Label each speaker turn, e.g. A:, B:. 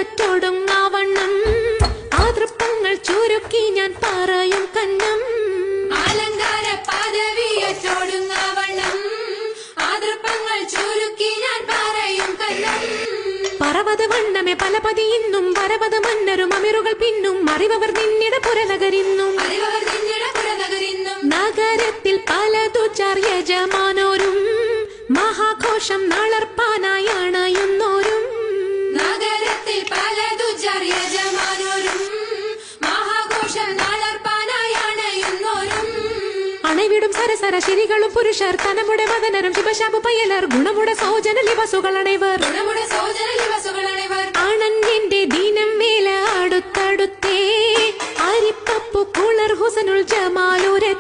A: പദവിയറ്റോടുങ്ങാവണ്ണം ആതൃപ്പങ്ങൾ ചുരുക്കി ഞാൻ പറയും കന്നം.
B: അലങ്കാര പദവിയറ്റോടുങ്ങാവണ്ണം ആതൃപ്പങ്ങൾ ചുരുക്കി ഞാൻ പറയും കന്നം.
A: പറവത് വണ്ണമേ പലപതി ഇന്നും വരവത് മന്നരും അമിറുകൾ പിന്നും അറിവർ നിന്നിട പുരനഗരിന്നും. നഗരത്തിൽ പലതു യജമാനോരും മഹാഘോഷം നളർപ്പാനായി അണയുന്നോരും.
B: നഗരത്തിൽ പലതു യജമാനോരും മഹാഘോഷം നളർപ്പാനായി അണയുന്നോരും.
A: അണവിടും സരസര ശിരികളും പുരുഷർ തനമുടെ മദനരും ശിവശാപു പയ്യലർ ഗുണമുടെ സോജന ലിവസുകൾ അണൈവർ. അണഞ്ഞെന്റെ ദീനം വേല അടുത്തടുത്തേ അരിപ്പപ്പു കുളർ ഹുസനുൽ ജമാലൂരെ